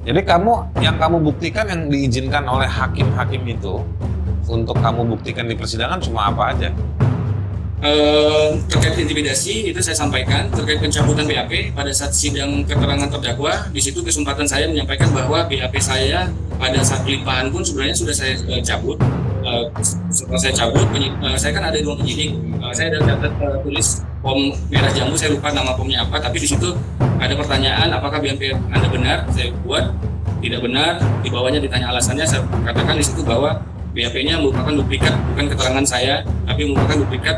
Jadi yang kamu buktikan yang diizinkan oleh hakim-hakim itu untuk kamu buktikan di persidangan cuma apa aja? Terkait intimidasi itu saya sampaikan, terkait pencabutan BAP pada saat sidang keterangan terdakwa, di situ kesempatan saya menyampaikan bahwa BAP saya pada saat pelimpahan pun sebenarnya sudah saya cabut. Setelah saya cabut, saya kan ada dua penyidik. Saya ada tulis pom merah jambu, saya lupa nama pomnya apa, tapi di situ ada pertanyaan apakah BAP Anda benar, saya buat tidak benar, di bawahnya ditanya alasannya, saya katakan di situ bahwa BAP-nya merupakan duplikat, bukan keterangan saya, tapi merupakan duplikat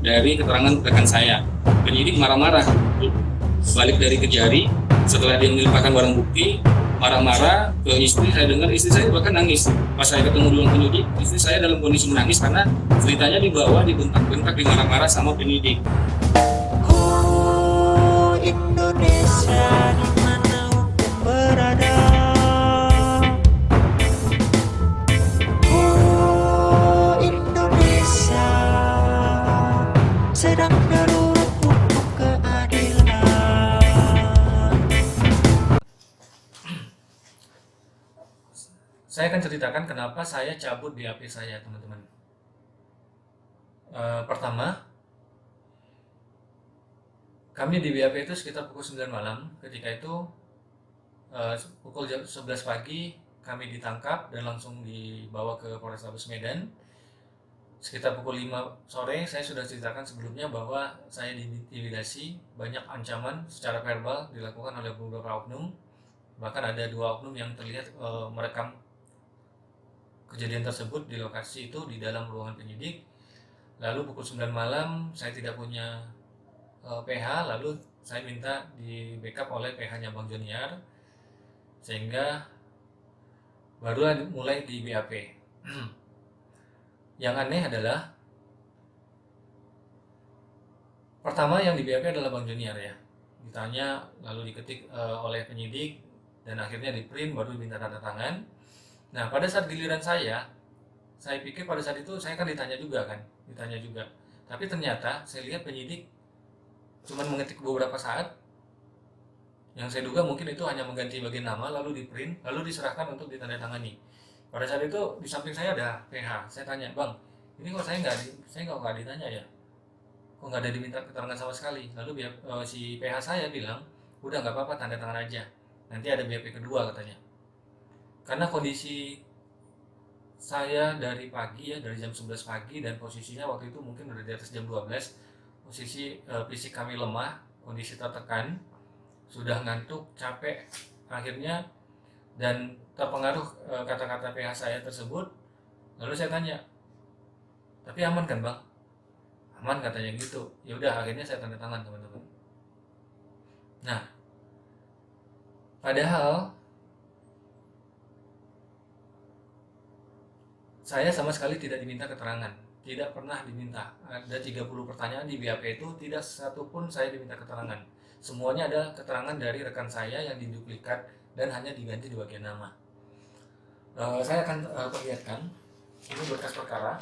dari keterangan rekan saya. Penyidik marah-marah, balik dari Kejari, setelah dia melimpahkan barang bukti, marah-marah ke istri. Saya dengar istri saya bahkan nangis. Pas saya ketemu dengan penyidik, istri saya dalam kondisi menangis karena ceritanya dibawa, dibentak-bentak, dimarah-marah sama penyidik. Oh Indonesia, dimanapun berada. Oh Indonesia, sedang darurat untuk keadilan. Saya akan ceritakan kenapa saya cabut BAP saya, teman-teman. Pertama, kami di BAP itu sekitar pukul 9 malam. Ketika itu pukul 11 pagi kami ditangkap dan langsung dibawa ke Polrestabes Medan. Sekitar pukul 5 sore saya sudah ceritakan sebelumnya bahwa saya diintimidasi, banyak ancaman secara verbal dilakukan oleh beberapa oknum. Bahkan ada 2 oknum yang terlihat merekam kejadian tersebut di lokasi itu di dalam ruangan penyidik. Lalu pukul 9 malam saya tidak punya PH, lalu saya minta di backup oleh PH-nya Bang Joniar, sehingga baru mulai di BAP. Yang aneh adalah pertama yang di BAP adalah Bang Joniar ya. Ditanya lalu diketik oleh penyidik dan akhirnya di print baru diminta tanda tangan. Nah, pada saat giliran saya pikir pada saat itu saya kan ditanya juga kan, ditanya juga. Tapi ternyata saya lihat penyidik cuma mengetik beberapa saat, yang saya duga mungkin itu hanya mengganti bagian nama lalu di print lalu diserahkan untuk ditandatangani. Pada saat itu di samping saya ada PH. Saya tanya, Bang, ini kok saya nggak ditanya ya? Kok nggak ada diminta keterangan sama sekali? Lalu si PH saya bilang, udah nggak apa-apa tanda tangan aja. Nanti ada BAP kedua katanya. Karena kondisi saya dari pagi ya, dari jam 11 pagi dan posisinya waktu itu mungkin udah di atas jam 12. Posisi fisik kami lemah, kondisi tertekan, sudah ngantuk, capek akhirnya dan terpengaruh kata-kata PH saya tersebut. Lalu saya tanya, tapi aman kan bang? Aman katanya gitu. Ya udah akhirnya saya tanda tangan teman-teman. Nah, padahal saya sama sekali tidak diminta keterangan, tidak pernah diminta. Ada 30 pertanyaan di BAP itu, tidak satupun saya diminta keterangan. Semuanya adalah keterangan dari rekan saya yang diduplikat dan hanya diganti di bagian nama. Saya akan perlihatkan, ini berkas perkara.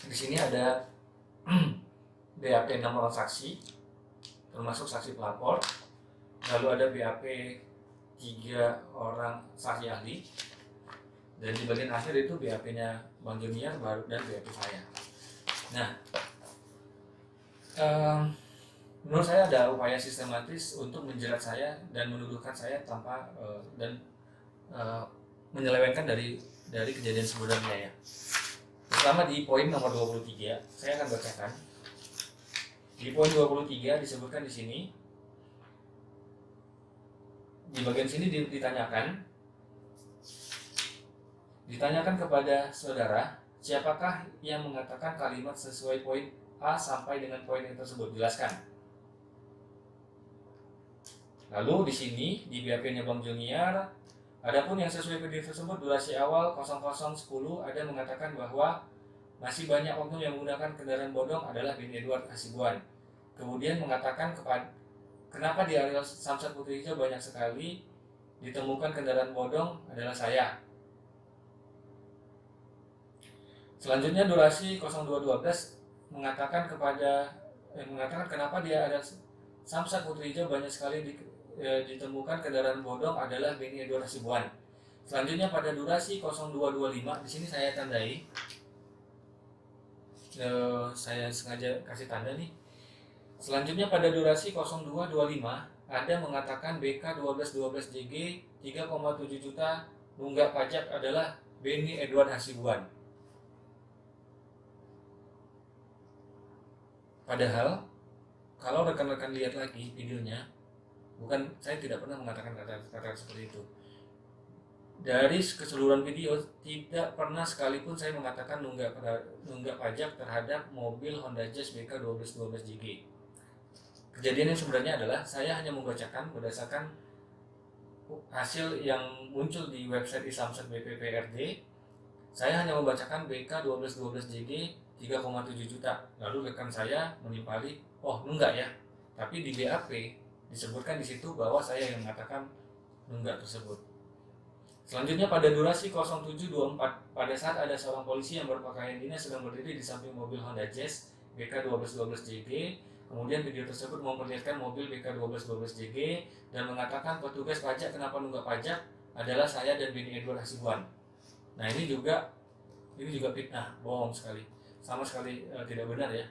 Di sini ada BAP 6 orang saksi, termasuk saksi pelapor. Lalu ada BAP 3 orang saksi ahli. Dan di bagian akhir itu BAP-nya Bang Junior baru dan BAP saya. Nah, menurut saya ada upaya sistematis untuk menjerat saya dan menuduhkan saya tanpa dan menyelewengkan dari kejadian sebenarnya ya. Pertama di poin nomor 23, saya akan bacakan. Di poin 23 disebutkan di sini, di bagian sini ditanyakan kepada saudara, siapakah yang mengatakan kalimat sesuai poin A sampai dengan poin yang tersebut? Jelaskan. Lalu di sini di BAP-nya Bang Junior, adapun yang sesuai PD tersebut durasi awal 0010 ada mengatakan bahwa masih banyak oknum yang menggunakan kendaraan bodong adalah bin Edward Hasibuan. Kemudian mengatakan kenapa di area Samsat Putri Hijau banyak sekali ditemukan kendaraan bodong adalah saya. Selanjutnya durasi 0212 mengatakan kenapa dia ada Samsat Putri Hijau banyak sekali ditemukan kendaraan bodong adalah Beni Edward Hasibuan. Selanjutnya pada durasi 0225, di sini saya tandai. Saya sengaja kasih tanda nih. Selanjutnya pada durasi 0225 ada mengatakan BK 1212JG 3,7 juta nunggak pajak adalah Beni Edward Hasibuan. Padahal kalau rekan-rekan lihat lagi videonya, saya tidak pernah mengatakan kata-kata seperti itu. Dari keseluruhan video tidak pernah sekalipun saya mengatakan nunggak pajak terhadap mobil Honda Jazz BK 1212JG. Kejadian yang sebenarnya adalah saya hanya membacakan berdasarkan hasil yang muncul di website Isamsat BPPRD. Saya hanya membacakan BK 1212JG 3,7 juta. Lalu rekan saya menimpali, oh nunggak ya. Tapi di BAP disebutkan di situ bahwa saya yang mengatakan nunggak tersebut. Selanjutnya pada durasi 0724, pada saat ada seorang polisi yang berpakaian dinas sedang berdiri di samping mobil Honda Jazz BK 1212JG. Kemudian video tersebut memperlihatkan mobil BK 1212JG dan mengatakan petugas pajak kenapa nunggak pajak adalah saya dan Beni Edward Hasibuan. Nah ini juga fitnah, bohong sekali, sama sekali tidak benar ya.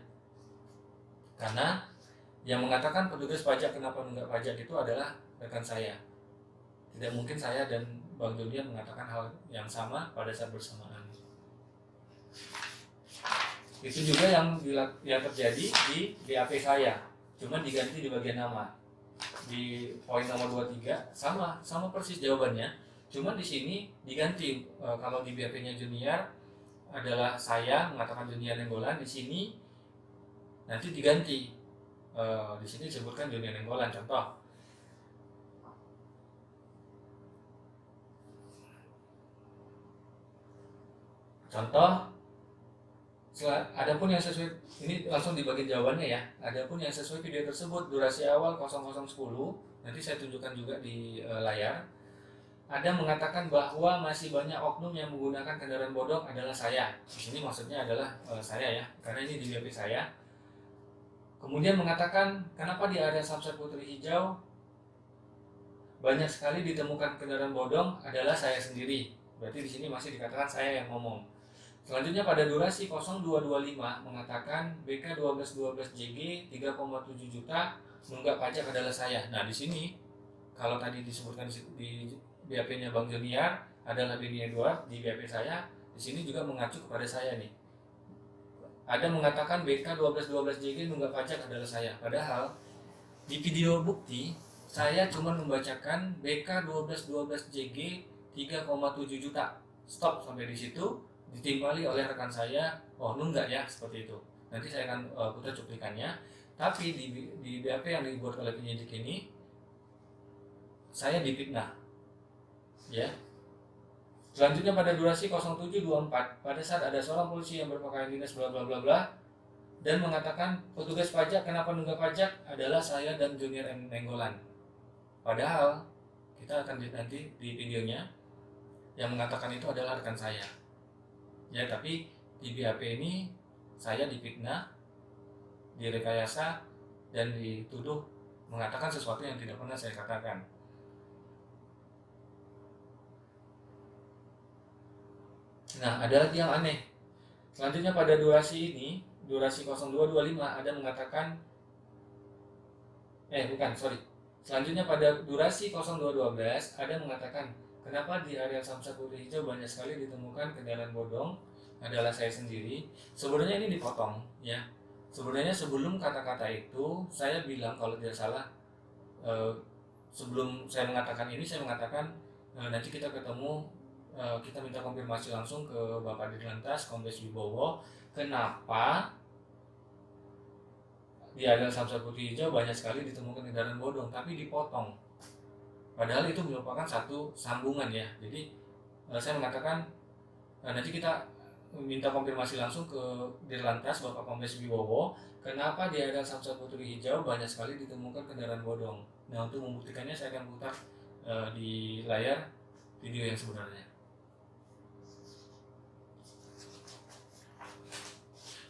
Karena yang mengatakan petugas pajak kenapa nunggak pajak itu adalah rekan saya. Tidak mungkin saya dan Bang Julian mengatakan hal yang sama pada saat bersamaan. Itu juga yang terjadi di BAP saya, cuma diganti di bagian nama. Di poin nomor 23 sama persis jawabannya, cuma di sini diganti. Kalau di BAP-nya Junior adalah saya mengatakan Junior Nenggolan, di sini nanti diganti. Di sini disebutkan Junior Nenggolan. Contoh, adapun yang sesuai, ini langsung di bagian jawabannya ya. Adapun yang sesuai video tersebut, durasi awal 0010, nanti saya tunjukkan juga di layar. Ada mengatakan bahwa masih banyak oknum yang menggunakan kendaraan bodong adalah saya. Di sini maksudnya adalah saya ya, karena ini di BAP saya. Kemudian mengatakan kenapa di area Samsat Putri Hijau banyak sekali ditemukan kendaraan bodong adalah saya sendiri. Berarti di sini masih dikatakan saya yang ngomong. Selanjutnya pada durasi 0225 mengatakan BK 1212JG 3,7 juta nunggak pajak adalah saya. Nah di sini kalau tadi disebutkan di BAP-nya Bang Junior adalah Beni Edward, di BAP saya di sini juga mengacu kepada saya nih. Ada mengatakan BK 1212JG nunggak pajak adalah saya. Padahal di video bukti saya cuma membacakan BK 1212JG 3,7 juta. Stop sampai di situ. Ditimpali oleh rekan saya, oh nunggak ya, seperti itu. Nanti saya akan putar cuplikannya. Tapi di BAP yang dibuat oleh penyidik ini, saya difitnah, ya. Selanjutnya pada durasi 0724, pada saat ada seorang polisi yang berpakaian dinas bla bla bla bla dan mengatakan petugas pajak kenapa nunggak pajak adalah saya dan Junior Nenggolan. Padahal kita akan lihat nanti di videonya yang mengatakan itu adalah rekan saya. Ya, tapi di BAP ini saya difitnah, direkayasa, dan dituduh mengatakan sesuatu yang tidak pernah saya katakan. Nah, ada lagi yang aneh. Selanjutnya pada durasi ini, durasi 0225 ada mengatakan Selanjutnya pada durasi 0212 ada mengatakan kenapa di area Samsat Putri Hijau banyak sekali ditemukan kendaraan bodong adalah saya sendiri. Sebenarnya ini dipotong ya. Sebenarnya sebelum kata-kata itu saya bilang kalau tidak salah sebelum saya mengatakan ini saya mengatakan nanti kita ketemu, kita minta konfirmasi langsung ke Bapak Dirlantas Kombes Wibowo kenapa di area Samsat Putri Hijau banyak sekali ditemukan kendaraan bodong, tapi dipotong. Padahal itu merupakan satu sambungan ya. Jadi saya mengatakan nanti kita minta konfirmasi langsung ke Dirlantas Bapak Kombes Wibowo kenapa di area Samsat Putri Hijau banyak sekali ditemukan kendaraan bodong. Nah untuk membuktikannya saya akan putar di layar video yang sebenarnya.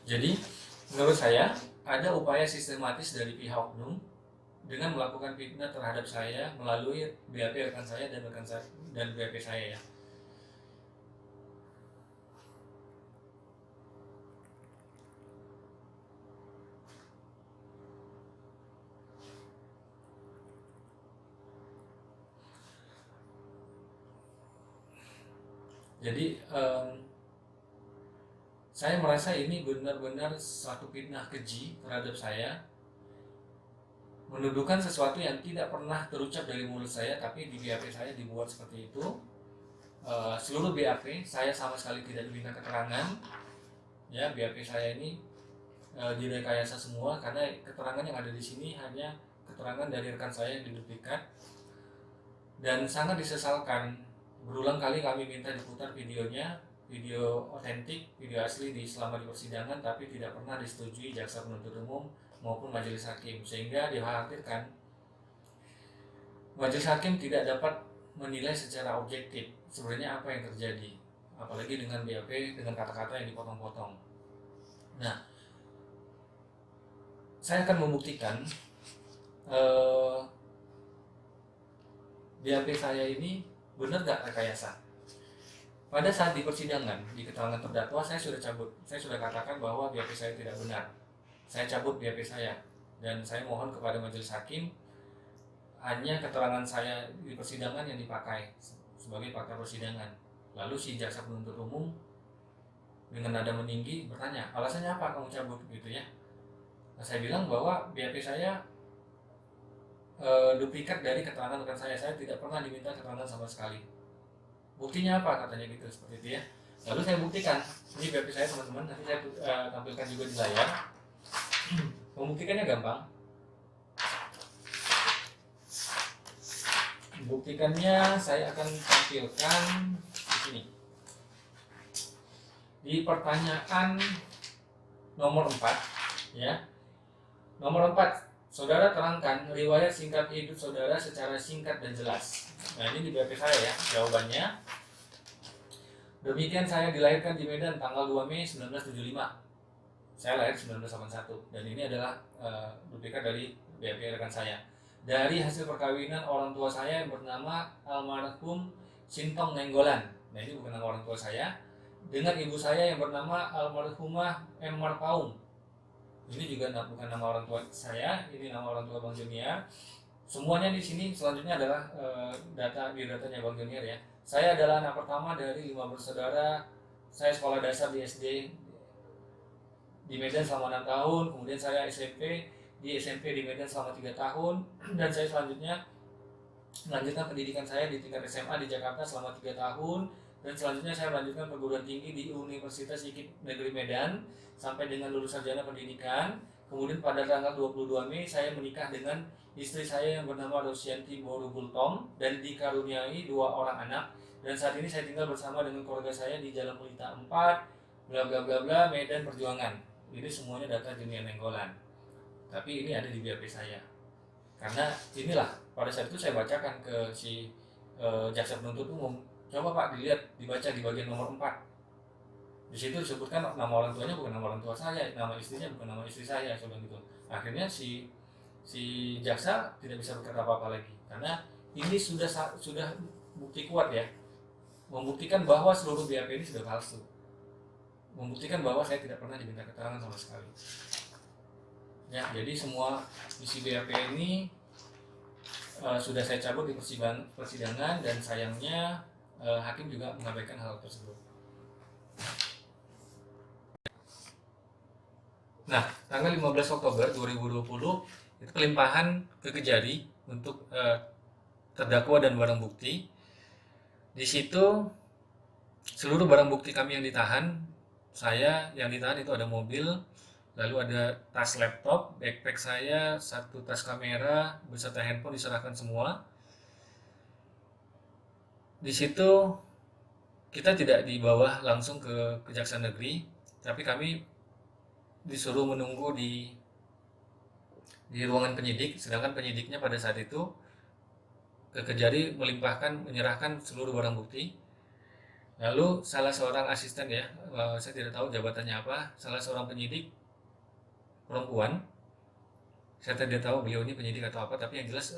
Jadi menurut saya ada upaya sistematis dari pihak oknum dengan melakukan fitnah terhadap saya melalui BAP rekan saya dan BAP saya ya. Jadi saya merasa ini benar-benar suatu fitnah keji terhadap saya, menuduhkan sesuatu yang tidak pernah terucap dari mulut saya, tapi di BAP saya dibuat seperti itu. Seluruh BAP saya sama sekali tidak diminta keterangan. Ya, BAP saya ini direkayasa semua karena keterangan yang ada di sini hanya keterangan dari rekan saya yang diduplikat, dan sangat disesalkan. Berulang kali kami minta diputar videonya, video otentik, video asli selama di persidangan, tapi tidak pernah disetujui jaksa penuntut umum maupun majelis hakim, sehingga dikhawatirkan majelis hakim tidak dapat menilai secara objektif sebenarnya apa yang terjadi, apalagi dengan BAP dengan kata-kata yang dipotong-potong. Nah, saya akan membuktikan BAP saya ini benar gak rekayasa. Pada saat di persidangan, di keterangan terdakwa, saya sudah cabut. Saya sudah katakan bahwa BAP saya tidak benar. Saya cabut BAP saya, dan saya mohon kepada majelis hakim hanya keterangan saya di persidangan yang dipakai sebagai fakta persidangan. Lalu si jaksa penuntut umum dengan nada meninggi bertanya, alasannya apa kamu cabut gitu ya. Nah, saya bilang bahwa BAP saya duplikat dari keterangan rekan saya tidak pernah diminta keterangan sama sekali. Buktinya apa katanya gitu, seperti itu ya. Lalu saya buktikan, ini BAP saya teman-teman, nanti saya tampilkan juga di layar. Membuktikannya gampang. Buktikannya saya akan tampilkan di sini. Di pertanyaan nomor 4 ya. Nomor 4, saudara terangkan riwayat singkat hidup saudara secara singkat dan jelas. Nah, ini di BAP saya ya, jawabannya. Demikian, saya dilahirkan di Medan tanggal 2 Mei 1975. Saya lahir 1981, dan ini adalah duplikat dari BAP rekan saya. Dari hasil perkawinan orang tua saya yang bernama almarhum Sintong Nenggolan. Nah, ini bukan nama orang tua saya. Dengan ibu saya yang bernama almarhumah M. Marpaung. Ini juga bukan nama orang tua saya, ini nama orang tua Bang Junior. Semuanya di sini selanjutnya adalah datanya Bang Junior ya. Saya adalah anak pertama dari 5 bersaudara. Saya sekolah dasar di SD di Medan selama 6 tahun, kemudian saya SMP di Medan selama 3 tahun, dan saya selanjutnya melanjutkan pendidikan saya di tingkat SMA di Jakarta selama 3 tahun, dan selanjutnya saya melanjutkan perguruan tinggi di Universitas IKIP Negeri Medan sampai dengan lulus sarjana pendidikan. Kemudian pada tanggal 22 Mei saya menikah dengan istri saya yang bernama Rosianti Borubultom dan dikaruniai 2 orang anak, dan saat ini saya tinggal bersama dengan keluarga saya di Jalan Pelita 4 bla bla bla bla Medan Perjuangan. Ini semuanya data Junior Nenggolan, tapi ini ada di BAP saya. Karena inilah pada saat itu saya bacakan ke si jaksa penuntut umum, coba Pak dilihat, dibaca di bagian nomor 4. Di situ disebutkan nama orang tuanya bukan nama orang tua saya, nama istrinya bukan nama istri saya, coba gitu. Akhirnya si jaksa tidak bisa berkata apa-apa lagi, karena ini sudah bukti kuat ya, membuktikan bahwa seluruh BAP ini sudah palsu, membuktikan bahwa saya tidak pernah diminta keterangan sama sekali. Ya, jadi semua isi BAP ini sudah saya cabut di persidangan, dan sayangnya hakim juga mengabaikan hal tersebut. Nah, tanggal 15 Oktober 2020 itu pelimpahan ke Kejari untuk terdakwa dan barang bukti. Di situ seluruh barang bukti kami yang ditahan, saya yang ditahan itu ada mobil, lalu ada tas laptop, backpack saya, 1 tas kamera beserta handphone diserahkan semua. Di situ kita tidak dibawa langsung ke Kejaksaan Negeri, tapi kami disuruh menunggu di ruangan penyidik, sedangkan penyidiknya pada saat itu ke Kejari menyerahkan seluruh barang bukti. Lalu salah seorang asisten ya, saya tidak tahu jabatannya apa, salah seorang penyidik perempuan, Saya tidak tahu beliau ini penyidik atau apa, tapi yang jelas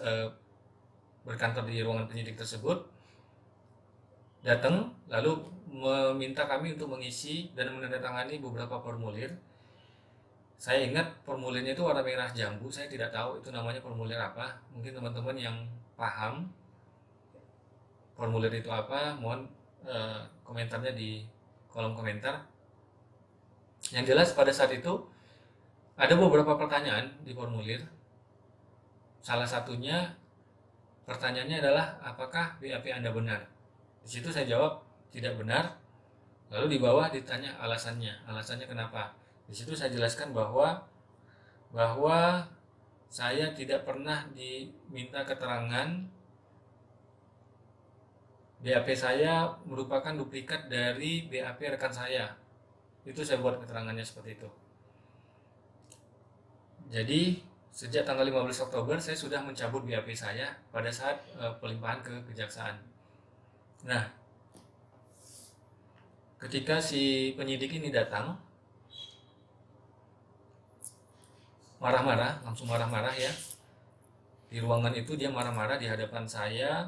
berkantor di ruangan penyidik tersebut, datang lalu meminta kami untuk mengisi dan menandatangani beberapa formulir. Saya ingat formulirnya itu warna merah jambu, saya tidak tahu itu namanya formulir apa. Mungkin teman-teman yang paham formulir itu apa, mohon komentarnya di kolom komentar. Yang jelas pada saat itu ada beberapa pertanyaan di formulir. Salah satunya pertanyaannya adalah apakah BAP Anda benar? Di situ saya jawab tidak benar. Lalu di bawah ditanya alasannya. Alasannya kenapa? Di situ saya jelaskan bahwa saya tidak pernah diminta keterangan BAP saya merupakan duplikat dari BAP rekan saya. Itu saya buat keterangannya seperti itu. Jadi sejak tanggal 15 Oktober saya sudah mencabut BAP saya pada saat pelimpahan ke kejaksaan. Nah, ketika si penyidik ini datang, marah-marah, langsung marah-marah ya. Di ruangan itu dia marah-marah di hadapan saya,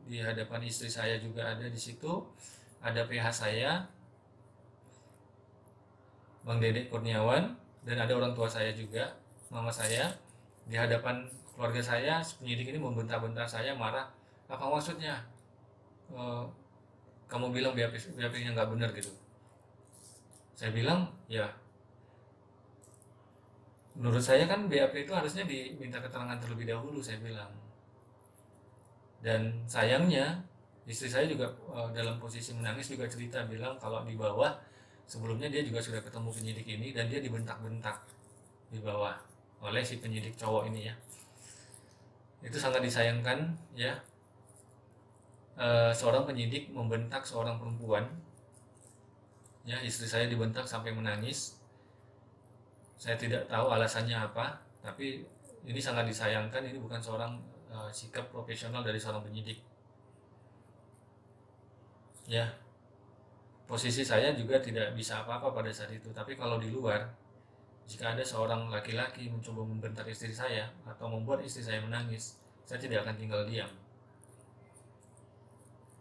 di hadapan istri saya juga ada di situ, ada PH saya, Bang Dede Kurniawan, dan ada orang tua saya juga, mama saya. Di hadapan keluarga saya, penyidik ini membentak-bentak saya, marah. Apa maksudnya? Kamu bilang BAP-nya nggak benar gitu. Saya bilang, ya menurut saya kan BAP itu harusnya diminta keterangan terlebih dahulu, saya bilang. Dan sayangnya istri saya juga dalam posisi menangis juga cerita, bilang kalau di bawah sebelumnya dia juga sudah ketemu penyidik ini dan dia dibentak-bentak di bawah oleh si penyidik cowok ini ya. Itu sangat disayangkan ya. Seorang penyidik membentak seorang perempuan ya, istri saya dibentak sampai menangis. Saya tidak tahu alasannya apa, tapi ini sangat disayangkan. Ini bukan seorang sikap profesional dari seorang penyidik ya. Posisi saya juga tidak bisa apa-apa pada saat itu, tapi kalau di luar, jika ada seorang laki-laki mencoba membentak istri saya atau membuat istri saya menangis, saya tidak akan tinggal diam.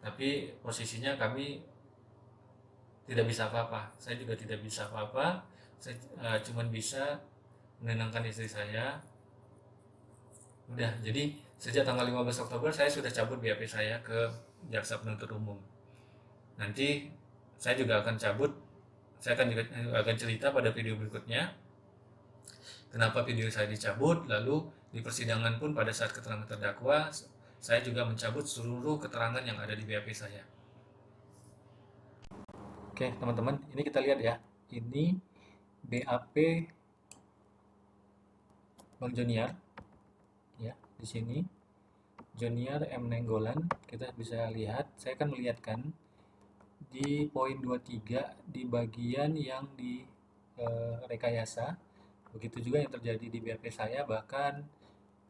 Tapi posisinya kami tidak bisa apa-apa. Saya juga tidak bisa apa-apa. Saya cuma bisa menenangkan istri saya. Udah, jadi sejak tanggal 15 Oktober saya sudah cabut BAP saya ke Jaksa Penuntut Umum. Nanti saya juga akan cabut. Saya akan cerita pada video berikutnya kenapa video saya dicabut. Lalu di persidangan pun pada saat keterangan terdakwa, saya juga mencabut seluruh keterangan yang ada di BAP saya. Oke, teman-teman, ini kita lihat ya. Ini BAP Bang Joniar. Ya, di sini Joniar M. Nenggolan, kita bisa lihat. Saya akan melihatkan di poin 23 di bagian yang di rekayasa. Begitu juga yang terjadi di BAP saya, bahkan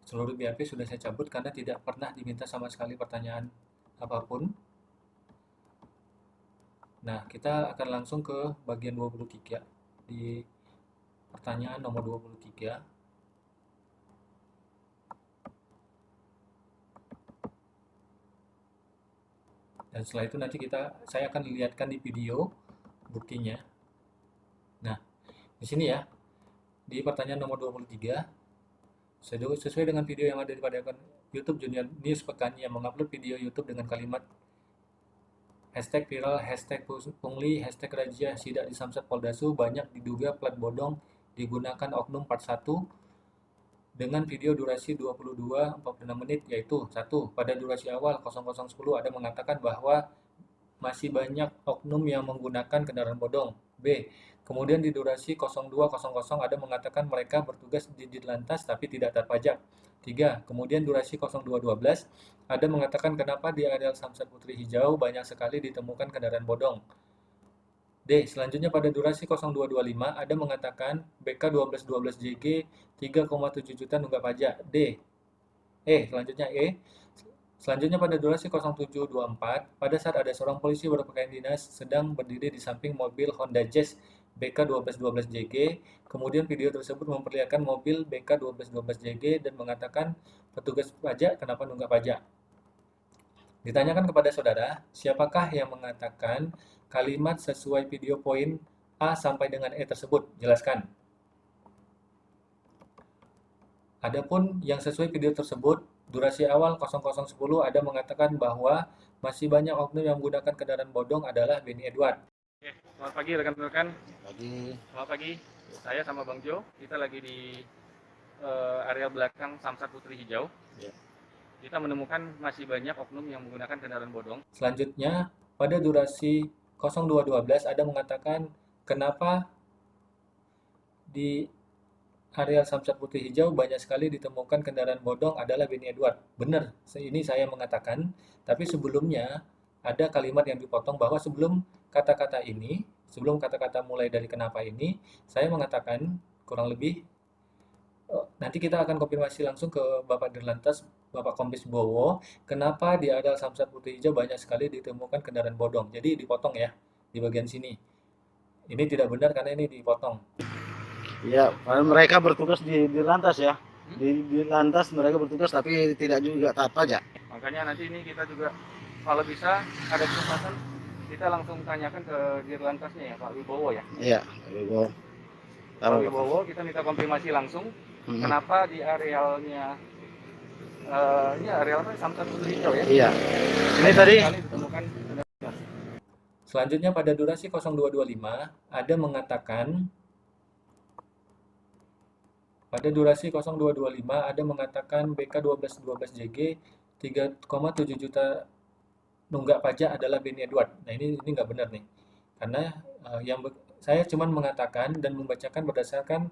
seluruh BAP sudah saya cabut karena tidak pernah diminta sama sekali pertanyaan apapun. Nah, kita akan langsung ke bagian 23 di pertanyaan nomor 23. Dan setelah itu nanti saya akan lihatkan di video buktinya. Nah, di sini ya, di pertanyaan nomor 23, sesuai dengan video yang ada pada akun YouTube Junior News Pekan yang mengupload video YouTube dengan kalimat #viral, #pungli, #razia sidak di Samsat Poldasu, banyak diduga plat bodong digunakan oknum part 1 dengan video durasi 22:46 menit, yaitu 1. Pada durasi awal 0010 ada mengatakan bahwa masih banyak oknum yang menggunakan kendaraan bodong. B. Kemudian di durasi 02:00 ada mengatakan mereka bertugas di Ditlantas tapi tidak terpajak. 3. Kemudian durasi 02:12 ada mengatakan kenapa di areal Samsat Putri Hijau banyak sekali ditemukan kendaraan bodong. D. Selanjutnya pada durasi 02:25 ada mengatakan BK 1212 JG 3,7 juta nunggak pajak. D. Selanjutnya E. Selanjutnya pada durasi 07.24 pada saat ada seorang polisi berpakaian dinas sedang berdiri di samping mobil Honda Jazz BK1212JG. Kemudian video tersebut memperlihatkan mobil BK1212JG dan mengatakan petugas pajak kenapa nunggak pajak. Ditanyakan kepada saudara, siapakah yang mengatakan kalimat sesuai video poin A sampai dengan E tersebut? Jelaskan. Adapun yang sesuai video tersebut, durasi awal 0010 ada mengatakan bahwa masih banyak oknum yang menggunakan kendaraan bodong adalah Benny Edward. Oke, selamat pagi rekan-rekan. Selamat pagi. Saya sama Bang Jo, kita lagi di area belakang Samsat Putri Hijau. Ya. Kita menemukan masih banyak oknum yang menggunakan kendaraan bodong. Selanjutnya, pada durasi 0212 ada mengatakan kenapa di area Samsat Putri Hijau banyak sekali ditemukan kendaraan bodong adalah Benny Edward. Benar, ini saya mengatakan, tapi sebelumnya ada kalimat yang dipotong bahwa sebelum kata-kata ini, sebelum kata-kata mulai dari kenapa ini, saya mengatakan kurang lebih nanti kita akan konfirmasi langsung ke Bapak Dirlantas, Bapak Kombes Bowo, kenapa di area Samsat Putri Hijau banyak sekali ditemukan kendaraan bodong. Jadi dipotong ya di bagian sini. Ini tidak benar karena ini dipotong. Ya, mereka bertugas di lantas ya. Di lantas mereka bertugas tapi tidak juga taat pajak. Makanya nanti ini kita juga kalau bisa ada kesempatan kita langsung tanyakan ke Dirlantasnya ya Pak Wibowo ya. Iya, Wibowo. Pak Wibowo kita minta konfirmasi langsung kenapa di arealnya ini areal apa Samsat Putri Hijau ya. Iya. Ini tadi ditemukan. Selanjutnya pada durasi 0225 ada mengatakan BK1212JG 3,7 juta nunggak pajak adalah Benny Edward. Nah ini nggak benar nih, karena saya cuma mengatakan dan membacakan berdasarkan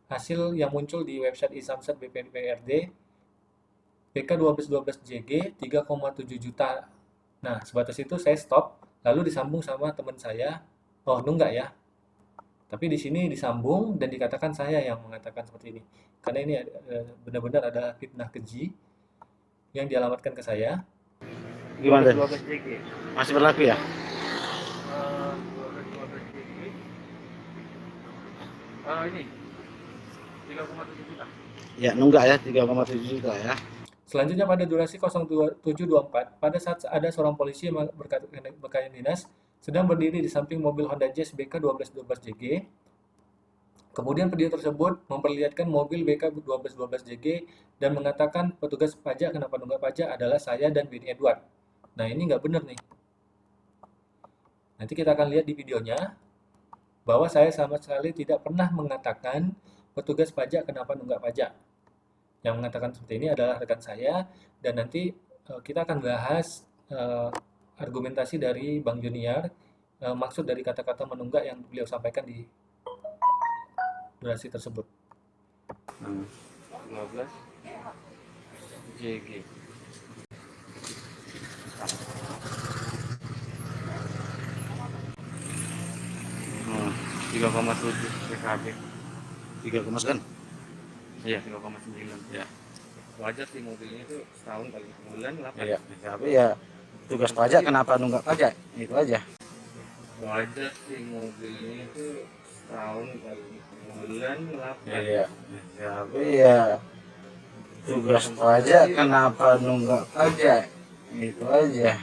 hasil yang muncul di website iSamsat BPDPRD BK1212JG 3,7 juta. Nah sebatas itu saya stop, lalu disambung sama teman saya, oh nunggak ya. Tapi di sini disambung dan dikatakan saya yang mengatakan seperti ini, karena ini benar-benar ada fitnah keji yang dialamatkan ke saya. gimana? 12 JG. Masih berlaku ya? 12 JG. Ini 3,7 juta. Ya, nunggak ya 3,7 juta ya. Selanjutnya pada durasi 0724, pada saat ada seorang polisi yang berpakaian dinas sedang berdiri di samping mobil Honda Jazz BK1212JG. Kemudian video tersebut memperlihatkan mobil BK1212JG dan mengatakan petugas pajak kenapa nunggak pajak adalah saya dan Benny Edward. Nah ini nggak benar nih. Nanti kita akan lihat di videonya bahwa saya sama sekali tidak pernah mengatakan petugas pajak kenapa nunggak pajak. Yang mengatakan seperti ini adalah rekan saya, dan nanti kita akan bahas argumentasi dari Bang Junior, maksud dari kata-kata menunggak yang beliau sampaikan di durasi tersebut. 15 JG. Hmm. 3,7 PKB. 3, sekian. Iya, 3,9. Ya. Wajar sih mobilnya itu setahun kali sebulan 8. Iya, tapi ya tugas pajak kenapa nunggak pajak? Itu aja. Wajar sih mobilnya itu setahun kali sebulan 8. Iya. Tapi ya tugas pajak kenapa nunggak pajak? Itu aja.